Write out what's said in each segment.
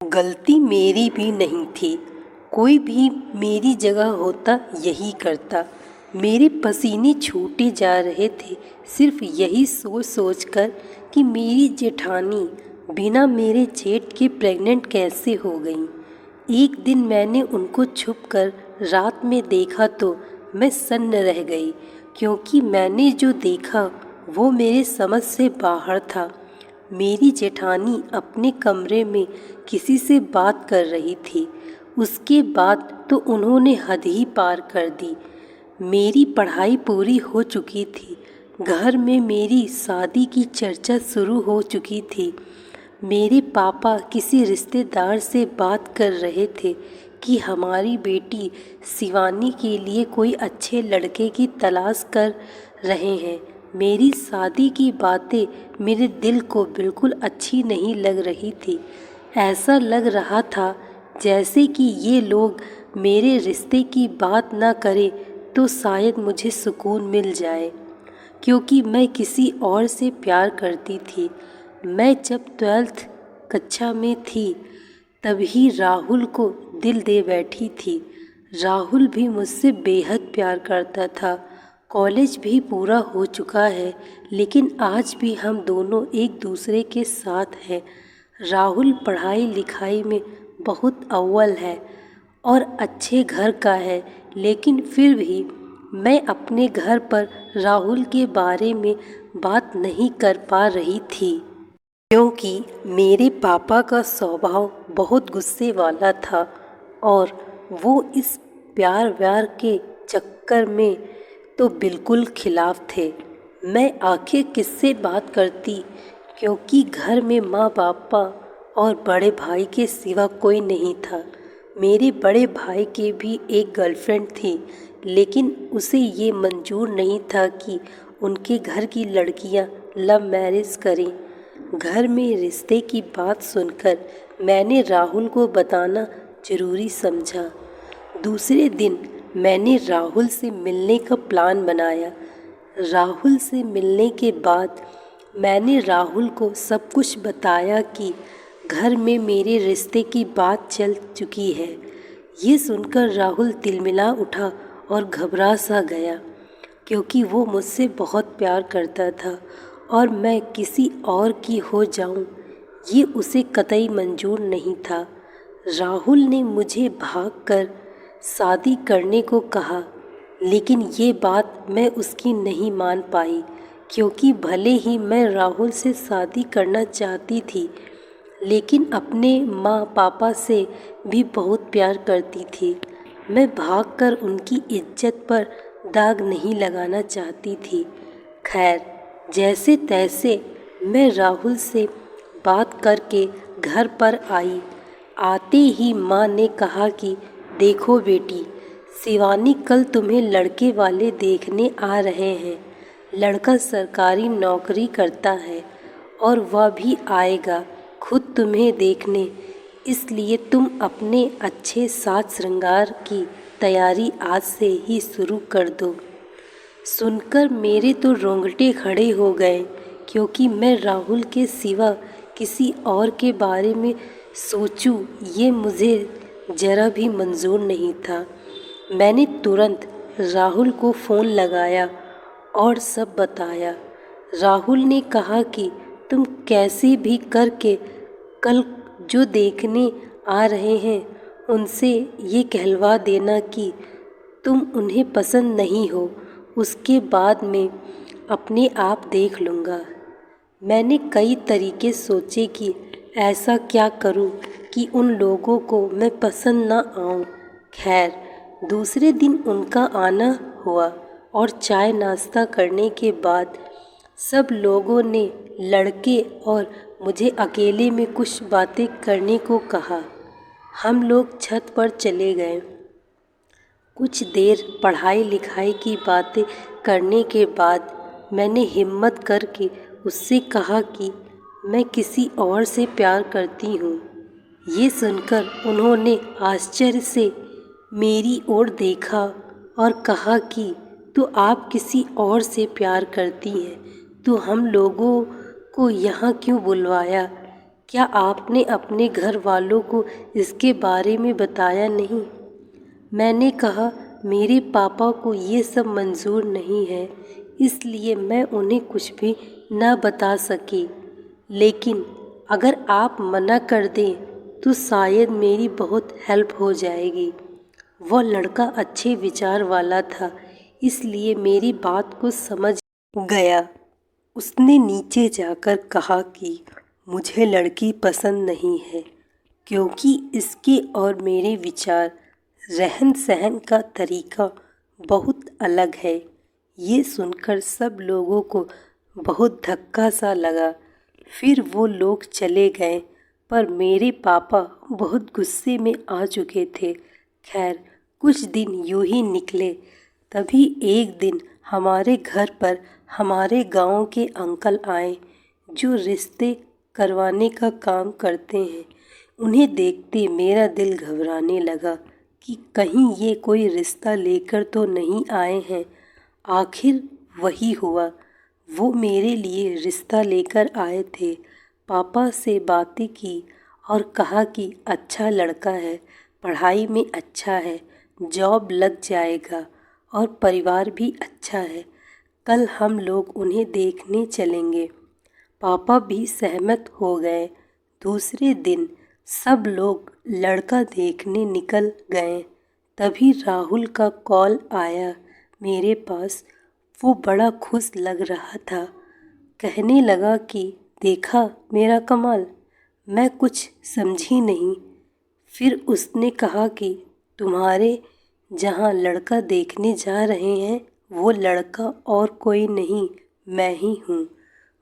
गलती मेरी भी नहीं थी। कोई भी मेरी जगह होता यही करता। मेरे पसीने छूटे जा रहे थे सिर्फ यही सोच सोच कर कि मेरी जेठानी बिना मेरे जेठ के प्रेग्नेंट कैसे हो गई। एक दिन मैंने उनको छुप कर रात में देखा तो मैं सन्न रह गई, क्योंकि मैंने जो देखा वो मेरे समझ से बाहर था। मेरी जेठानी अपने कमरे में किसी से बात कर रही थी। उसके बाद तो उन्होंने हद ही पार कर दी। मेरी पढ़ाई पूरी हो चुकी थी। घर में मेरी शादी की चर्चा शुरू हो चुकी थी। मेरे पापा किसी रिश्तेदार से बात कर रहे थे कि हमारी बेटी शिवानी के लिए कोई अच्छे लड़के की तलाश कर रहे हैं। मेरी शादी की बातें मेरे दिल को बिल्कुल अच्छी नहीं लग रही थी। ऐसा लग रहा था जैसे कि ये लोग मेरे रिश्ते की बात ना करें तो शायद मुझे सुकून मिल जाए, क्योंकि मैं किसी और से प्यार करती थी। मैं जब 12th कक्षा में थी तभी राहुल को दिल दे बैठी थी। राहुल भी मुझसे बेहद प्यार करता था। कॉलेज भी पूरा हो चुका है, लेकिन आज भी हम दोनों एक दूसरे के साथ हैं। राहुल पढ़ाई लिखाई में बहुत अव्वल है और अच्छे घर का है, लेकिन फिर भी मैं अपने घर पर राहुल के बारे में बात नहीं कर पा रही थी, क्योंकि मेरे पापा का स्वभाव बहुत गुस्से वाला था और वो इस प्यार व्यार के चक्कर में तो बिल्कुल खिलाफ थे। मैं आखिर किससे बात करती, क्योंकि घर में माँ पापा और बड़े भाई के सिवा कोई नहीं था। मेरे बड़े भाई के भी एक गर्लफ्रेंड थी, लेकिन उसे ये मंजूर नहीं था कि उनके घर की लड़कियां लव मैरिज करें। घर में रिश्ते की बात सुनकर मैंने राहुल को बताना ज़रूरी समझा। दूसरे दिन मैंने राहुल से मिलने का प्लान बनाया। राहुल से मिलने के बाद मैंने राहुल को सब कुछ बताया कि घर में मेरे रिश्ते की बात चल चुकी है। ये सुनकर राहुल तिलमिला उठा और घबरा सा गया, क्योंकि वो मुझसे बहुत प्यार करता था और मैं किसी और की हो जाऊं, ये उसे कतई मंजूर नहीं था। राहुल ने मुझे भागकर शादी करने को कहा, लेकिन ये बात मैं उसकी नहीं मान पाई, क्योंकि भले ही मैं राहुल से शादी करना चाहती थी, लेकिन अपने माँ पापा से भी बहुत प्यार करती थी। मैं भागकर उनकी इज्जत पर दाग नहीं लगाना चाहती थी। खैर, जैसे तैसे मैं राहुल से बात करके घर पर आई। आते ही माँ ने कहा कि देखो बेटी, शिवानी कल तुम्हें लड़के वाले देखने आ रहे हैं। लड़का सरकारी नौकरी करता है और वह भी आएगा खुद तुम्हें देखने, इसलिए तुम अपने अच्छे साज श्रृंगार की तैयारी आज से ही शुरू कर दो। सुनकर मेरे तो रोंगटे खड़े हो गए, क्योंकि मैं राहुल के सिवा किसी और के बारे में सोचूं ये मुझे ज़रा भी मंजूर नहीं था। मैंने तुरंत राहुल को फ़ोन लगाया और सब बताया। राहुल ने कहा कि तुम कैसे भी करके कल जो देखने आ रहे हैं उनसे ये कहलवा देना कि तुम उन्हें पसंद नहीं हो, उसके बाद मैं अपने आप देख लूँगा। मैंने कई तरीके सोचे कि ऐसा क्या करूं कि उन लोगों को मैं पसंद ना आऊं। खैर, दूसरे दिन उनका आना हुआ और चाय नाश्ता करने के बाद सब लोगों ने लड़के और मुझे अकेले में कुछ बातें करने को कहा। हम लोग छत पर चले गए। कुछ देर पढ़ाई लिखाई की बातें करने के बाद मैंने हिम्मत करके उससे कहा कि मैं किसी और से प्यार करती हूँ। ये सुनकर उन्होंने आश्चर्य से मेरी ओर देखा और कहा कि तो आप किसी और से प्यार करती हैं, तो हम लोगों को यहाँ क्यों बुलवाया? क्या आपने अपने घर वालों को इसके बारे में बताया नहीं? मैंने कहा, मेरे पापा को ये सब मंजूर नहीं है, इसलिए मैं उन्हें कुछ भी न बता सकी। लेकिन अगर आप मना कर दें तो शायद मेरी बहुत हेल्प हो जाएगी। वह लड़का अच्छे विचार वाला था, इसलिए मेरी बात को समझ गया। उसने नीचे जाकर कहा कि मुझे लड़की पसंद नहीं है, क्योंकि इसके और मेरे विचार, रहन सहन का तरीका बहुत अलग है। ये सुनकर सब लोगों को बहुत धक्का सा लगा। फिर वो लोग चले गए, पर मेरे पापा बहुत गुस्से में आ चुके थे। खैर, कुछ दिन यूं ही निकले। तभी एक दिन हमारे घर पर हमारे गांव के अंकल आए, जो रिश्ते करवाने का काम करते हैं। उन्हें देखते मेरा दिल घबराने लगा कि कहीं ये कोई रिश्ता लेकर तो नहीं आए हैं। आखिर वही हुआ, वो मेरे लिए रिश्ता लेकर आए थे। पापा से बातें की और कहा कि अच्छा लड़का है, पढ़ाई में अच्छा है, जॉब लग जाएगा और परिवार भी अच्छा है। कल हम लोग उन्हें देखने चलेंगे। पापा भी सहमत हो गए। दूसरे दिन सब लोग लड़का देखने निकल गए। तभी राहुल का कॉल आया मेरे पास। वो बड़ा खुश लग रहा था। कहने लगा कि देखा मेरा कमाल। मैं कुछ समझी नहीं। फिर उसने कहा कि तुम्हारे जहाँ लड़का देखने जा रहे हैं वो लड़का और कोई नहीं, मैं ही हूँ।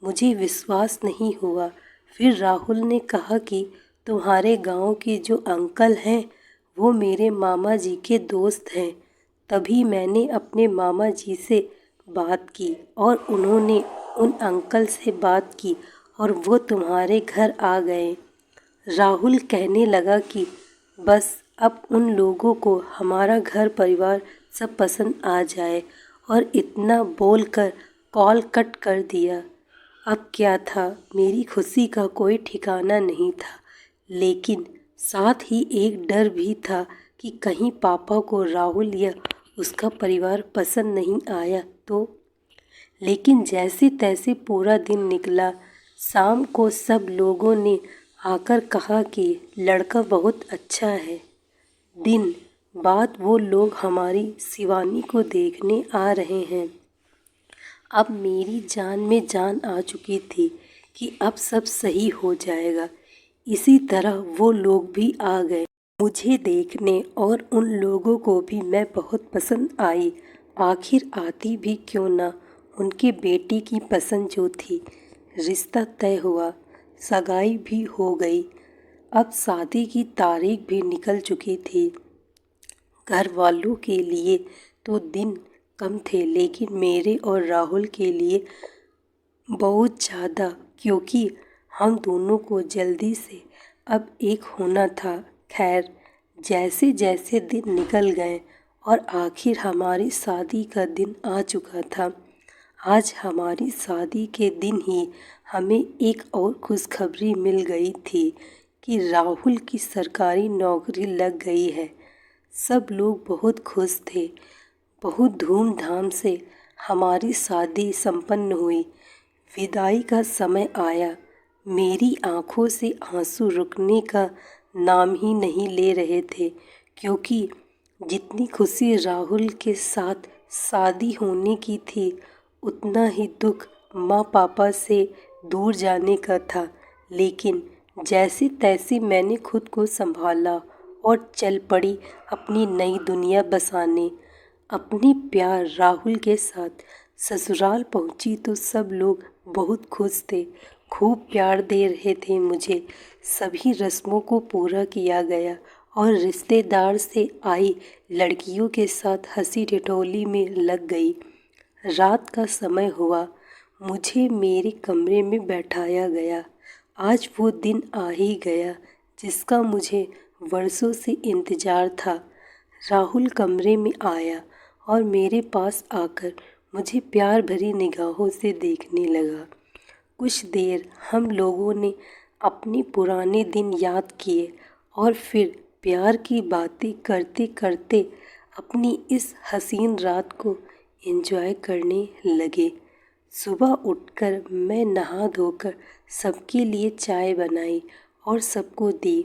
मुझे विश्वास नहीं हुआ। फिर राहुल ने कहा कि तुम्हारे गांव के जो अंकल हैं वो मेरे मामा जी के दोस्त हैं। तभी मैंने अपने मामा जी से बात की और उन्होंने उन अंकल से बात की और वो तुम्हारे घर आ गए। राहुल कहने लगा कि बस अब उन लोगों को हमारा घर परिवार सब पसंद आ जाए, और इतना बोलकर कॉल कट कर दिया। अब क्या था, मेरी खुशी का कोई ठिकाना नहीं था, लेकिन साथ ही एक डर भी था कि कहीं पापा को राहुल या उसका परिवार पसंद नहीं आया तो। लेकिन जैसे तैसे पूरा दिन निकला। शाम को सब लोगों ने आकर कहा कि लड़का बहुत अच्छा है। दिन बाद वो लोग हमारी शिवानी को देखने आ रहे हैं। अब मेरी जान में जान आ चुकी थी कि अब सब सही हो जाएगा। इसी तरह वो लोग भी आ गए मुझे देखने, और उन लोगों को भी मैं बहुत पसंद आई। आखिर आती भी क्यों ना, उनके बेटी की पसंद जो थी। रिश्ता तय हुआ, सगाई भी हो गई। अब शादी की तारीख भी निकल चुकी थी। घर वालों के लिए तो दिन कम थे, लेकिन मेरे और राहुल के लिए बहुत ज़्यादा, क्योंकि हम दोनों को जल्दी से अब एक होना था। खैर, जैसे जैसे दिन निकल गए और आखिर हमारी शादी का दिन आ चुका था। आज हमारी शादी के दिन ही हमें एक और खुशखबरी मिल गई थी कि राहुल की सरकारी नौकरी लग गई है। सब लोग बहुत खुश थे। बहुत धूमधाम से हमारी शादी संपन्न हुई। विदाई का समय आया। मेरी आंखों से आंसू रुकने का नाम ही नहीं ले रहे थे, क्योंकि जितनी खुशी राहुल के साथ शादी होने की थी, उतना ही दुख माँ पापा से दूर जाने का था। लेकिन जैसे तैसे मैंने खुद को संभाला और चल पड़ी अपनी नई दुनिया बसाने। अपने प्यार राहुल के साथ ससुराल पहुंची तो सब लोग बहुत खुश थे, खूब प्यार दे रहे थे मुझे। सभी रस्मों को पूरा किया गया और रिश्तेदार से आई लड़कियों के साथ हंसी ठिठोली में लग गई। रात का समय हुआ, मुझे मेरे कमरे में बैठाया गया। आज वो दिन आ ही गया जिसका मुझे वर्षों से इंतज़ार था। राहुल कमरे में आया और मेरे पास आकर मुझे प्यार भरी निगाहों से देखने लगा। कुछ देर हम लोगों ने अपने पुराने दिन याद किए और फिर प्यार की बातें करते करते अपनी इस हसीन रात को एंजॉय करने लगे। सुबह उठकर मैं नहा धोकर सबके लिए चाय बनाई और सबको दी।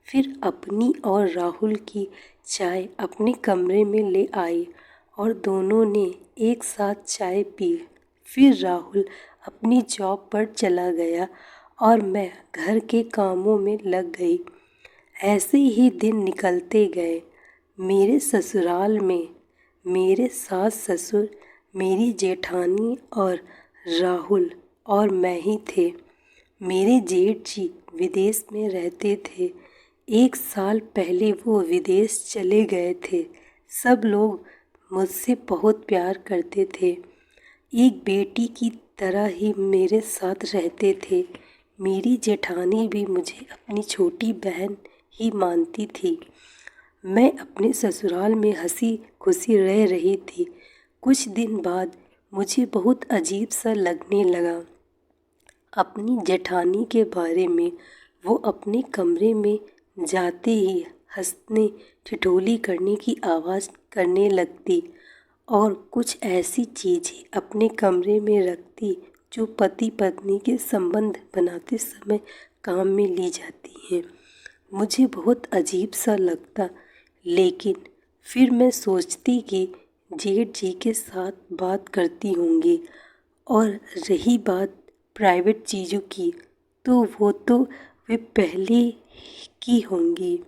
फिर अपनी और राहुल की चाय अपने कमरे में ले आई और दोनों ने एक साथ चाय पी। फिर राहुल अपनी जॉब पर चला गया और मैं घर के कामों में लग गई। ऐसे ही दिन निकलते गए। मेरे ससुराल में मेरे सास ससुर, मेरी जेठानी और राहुल और मैं ही थे। मेरे जेठ जी विदेश में रहते थे। 1 साल पहले वो विदेश चले गए थे। सब लोग मुझसे बहुत प्यार करते थे। एक बेटी की तरह ही मेरे साथ रहते थे। मेरी जेठानी भी मुझे अपनी छोटी बहन ही मानती थी। मैं अपने ससुराल में हंसी खुशी रह रही थी। कुछ दिन बाद मुझे बहुत अजीब सा लगने लगा अपनी जेठानी के बारे में। वो अपने कमरे में जाते ही हंसने ठिठोली करने की आवाज़ करने लगती और कुछ ऐसी चीज़ें अपने कमरे में रखती जो पति पत्नी के संबंध बनाते समय काम में ली जाती हैं। मुझे बहुत अजीब सा लगता, लेकिन फिर मैं सोचती कि जेठ जी के साथ बात करती होंगी। और रही बात प्राइवेट चीज़ों की, तो वो तो वे पहले की होंगी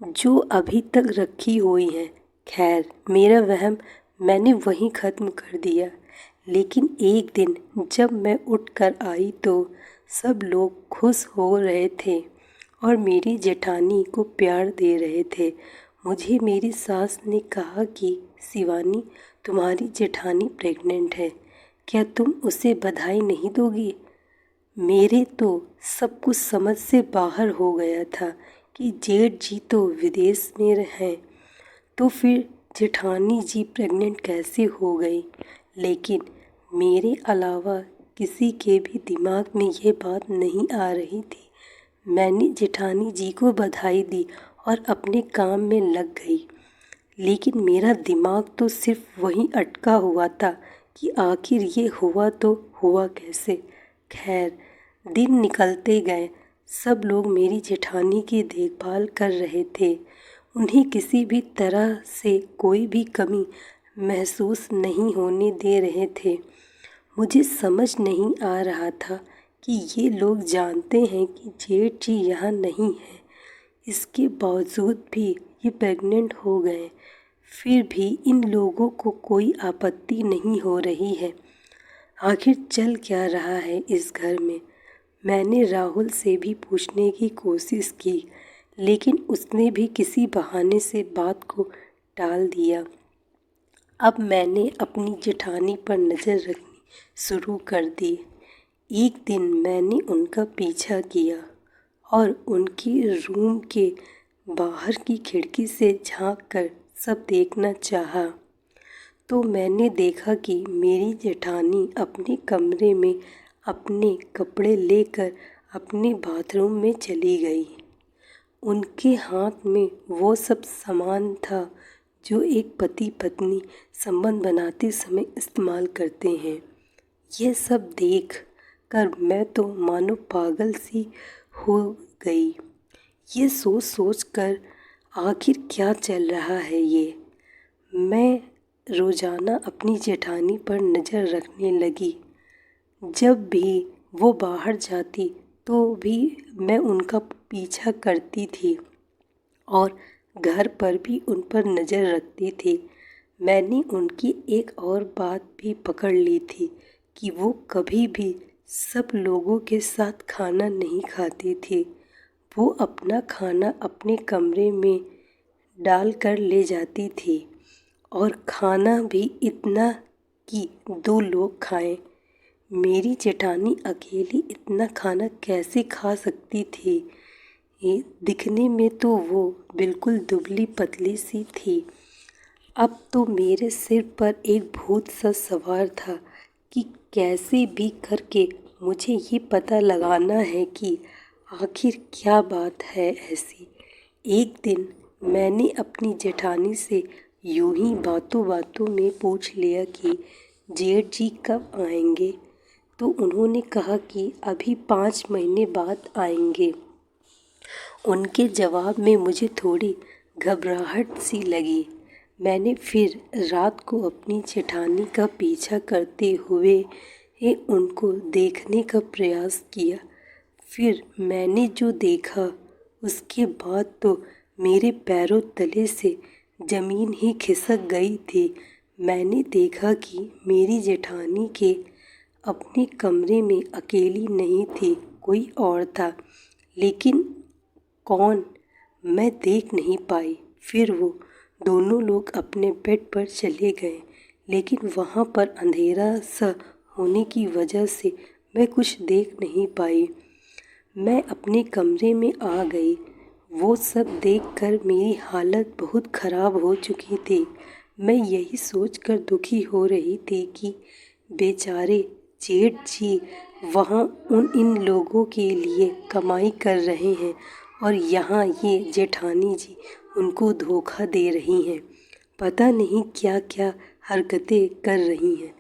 जो अभी तक रखी हुई हैं। खैर, मेरा वहम मैंने वहीं ख़त्म कर दिया। लेकिन एक दिन जब मैं उठकर आई तो सब लोग खुश हो रहे थे और मेरी जेठानी को प्यार दे रहे थे। मुझे मेरी सास ने कहा कि शिवानी, तुम्हारी जेठानी प्रेग्नेंट है, क्या तुम उसे बधाई नहीं दोगी? मेरे तो सब कुछ समझ से बाहर हो गया था कि जेठ जी तो विदेश में हैं, तो फिर जेठानी जी प्रेग्नेंट कैसे हो गई। लेकिन मेरे अलावा किसी के भी दिमाग में ये बात नहीं आ रही थी। मैंने जेठानी जी को बधाई दी और अपने काम में लग गई। लेकिन मेरा दिमाग तो सिर्फ वहीं अटका हुआ था कि आखिर ये हुआ तो हुआ कैसे। खैर, दिन निकलते गए। सब लोग मेरी जेठानी की देखभाल कर रहे थे। उन्हें किसी भी तरह से कोई भी कमी महसूस नहीं होने दे रहे थे। मुझे समझ नहीं आ रहा था कि ये लोग जानते हैं कि जेठ जी यहाँ नहीं है, इसके बावजूद भी ये प्रेग्नेंट हो गए। फिर भी इन लोगों को कोई आपत्ति नहीं हो रही है। आखिर चल क्या रहा है इस घर में? मैंने राहुल से भी पूछने की कोशिश की, लेकिन उसने भी किसी बहाने से बात को टाल दिया। अब मैंने अपनी जेठानी पर नज़र रखनी शुरू कर दी। एक दिन मैंने उनका पीछा किया और उनके रूम के बाहर की खिड़की से झांक कर सब देखना चाहा, तो मैंने देखा कि मेरी जेठानी अपने कमरे में अपने कपड़े लेकर अपने बाथरूम में चली गई। उनके हाथ में वो सब सामान था जो एक पति पत्नी संबंध बनाते समय इस्तेमाल करते हैं। यह सब देख कर मैं तो मानो पागल सी हो गई। ये सोच सोच कर आखिर क्या चल रहा है ये। मैं रोज़ाना अपनी जेठानी पर नज़र रखने लगी। जब भी वो बाहर जाती तो भी मैं उनका पीछा करती थी और घर पर भी उन पर नज़र रखती थी। मैंने उनकी एक और बात भी पकड़ ली थी कि वो कभी भी सब लोगों के साथ खाना नहीं खाती थी। वो अपना खाना अपने कमरे में डाल कर ले जाती थी और खाना भी इतना कि 2 लोग खाएं। मेरी जेठानी अकेली इतना खाना कैसे खा सकती थी? ये दिखने में तो वो बिल्कुल दुबली पतली सी थी। अब तो मेरे सिर पर एक भूत सा सवार था कि कैसे भी करके मुझे ये पता लगाना है कि आखिर क्या बात है ऐसी। एक दिन मैंने अपनी जेठानी से यूं ही बातों बातों में पूछ लिया कि जेठ जी कब आएंगे, तो उन्होंने कहा कि अभी 5 महीने बाद आएंगे। उनके जवाब में मुझे थोड़ी घबराहट सी लगी। मैंने फिर रात को अपनी जेठानी का पीछा करते हुए उनको देखने का प्रयास किया। फिर मैंने जो देखा उसके बाद तो मेरे पैरों तले से ज़मीन ही खिसक गई थी। मैंने देखा कि मेरी जेठानी के अपने कमरे में अकेली नहीं थी, कोई और था, लेकिन कौन मैं देख नहीं पाई। फिर वो दोनों लोग अपने बेड पर चले गए, लेकिन वहाँ पर अंधेरा सा होने की वजह से मैं कुछ देख नहीं पाई। मैं अपने कमरे में आ गई। वो सब देखकर मेरी हालत बहुत ख़राब हो चुकी थी। मैं यही सोचकर दुखी हो रही थी कि बेचारे जेठ जी वहाँ इन लोगों के लिए कमाई कर रहे हैं और यहाँ ये जेठानी जी उनको धोखा दे रही हैं। पता नहीं क्या क्या हरकतें कर रही हैं।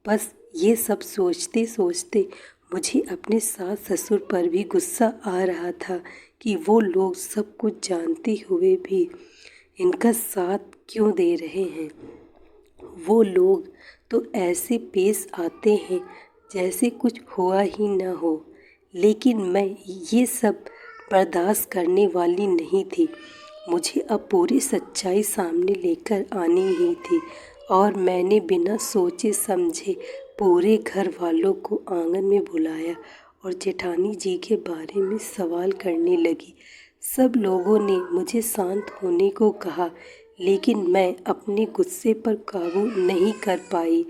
बस ये सब सोचते सोचते मुझे अपने सास ससुर पर भी गुस्सा आ रहा था कि वो लोग सब कुछ जानते हुए भी इनका साथ क्यों दे रहे हैं। वो लोग तो ऐसे पेश आते हैं जैसे कुछ हुआ ही ना हो, लेकिन मैं ये सब बर्दाश्त करने वाली नहीं थी। मुझे अब पूरी सच्चाई सामने लेकर आनी ही थी और मैंने बिना सोचे समझे पूरे घर वालों को आंगन में बुलाया और जेठानी जी के बारे में सवाल करने लगी। सब लोगों ने मुझे शांत होने को कहा, लेकिन मैं अपने गुस्से पर काबू नहीं कर पाई।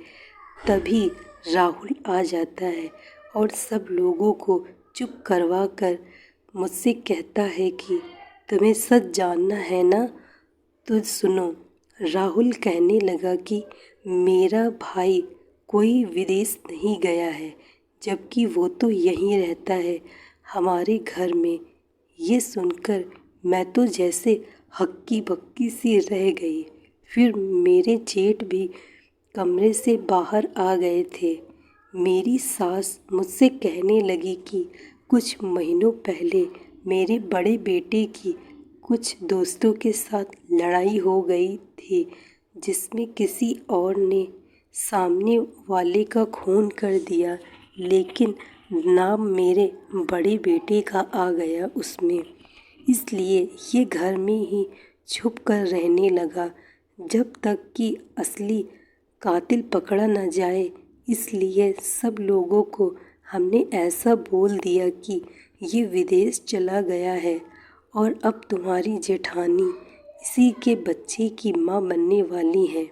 तभी राहुल आ जाता है और सब लोगों को चुप करवा कर मुझसे कहता है कि तुम्हें सच जानना है ना, तो सुनो। राहुल कहने लगा कि मेरा भाई कोई विदेश नहीं गया है, जबकि वो तो यहीं रहता है हमारे घर में। ये सुनकर मैं तो जैसे हक्की बक्की सी रह गई। फिर मेरे जेठ भी कमरे से बाहर आ गए थे। मेरी सास मुझसे कहने लगी कि कुछ महीनों पहले मेरे बड़े बेटे की कुछ दोस्तों के साथ लड़ाई हो गई थी, जिसमें किसी और ने सामने वाले का खून कर दिया, लेकिन नाम मेरे बड़े बेटे का आ गया उसमें। इसलिए ये घर में ही छुप कर रहने लगा जब तक कि असली कातिल पकड़ा न जाए। इसलिए सब लोगों को हमने ऐसा बोल दिया कि ये विदेश चला गया है और अब तुम्हारी जेठानी इसी के बच्चे की माँ बनने वाली है।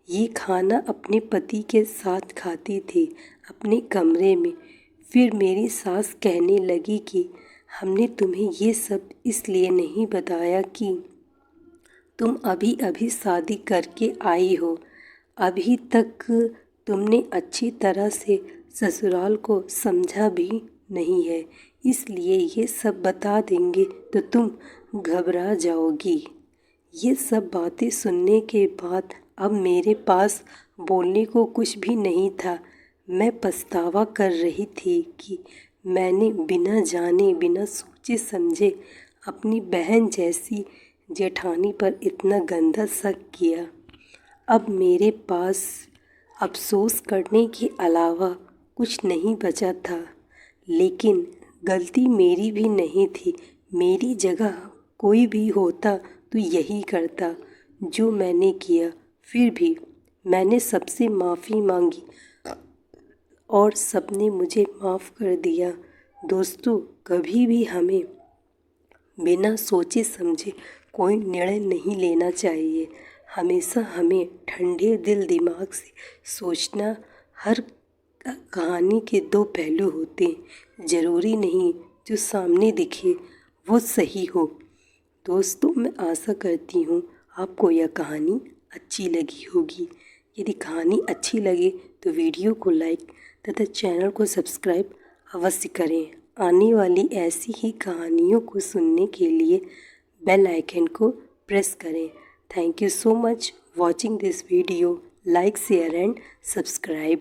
ये खाना अपने पति के साथ खाती थी अपने कमरे में। फिर मेरी सास कहने लगी कि हमने तुम्हें ये सब इसलिए नहीं बताया कि तुम अभी अभी शादी करके आई हो, अभी तक तुमने अच्छी तरह से ससुराल को समझा भी नहीं है, इसलिए ये सब बता देंगे तो तुम घबरा जाओगी। ये सब बातें सुनने के बाद अब मेरे पास बोलने को कुछ भी नहीं था। मैं पछतावा कर रही थी कि मैंने बिना जाने बिना सोचे समझे अपनी बहन जैसी जेठानी पर इतना गंदा शक किया। अब मेरे पास अफसोस करने के अलावा कुछ नहीं बचा था, लेकिन गलती मेरी भी नहीं थी। मेरी जगह कोई भी होता तो यही करता जो मैंने किया। फिर भी मैंने सबसे माफ़ी मांगी और सबने मुझे माफ़ कर दिया। दोस्तों, कभी भी हमें बिना सोचे समझे कोई निर्णय नहीं लेना चाहिए। हमेशा हमें ठंडे दिल दिमाग से सोचना। हर कहानी के दो पहलू होते हैं, ज़रूरी नहीं जो सामने दिखे वो सही हो। दोस्तों, मैं आशा करती हूँ आपको यह कहानी अच्छी लगी होगी। यदि कहानी अच्छी लगे तो वीडियो को लाइक तथा चैनल को सब्सक्राइब अवश्य करें। आने वाली ऐसी ही कहानियों को सुनने के लिए बेल आइकन को प्रेस करें। Thank you so much watching this video. Like, share and subscribe.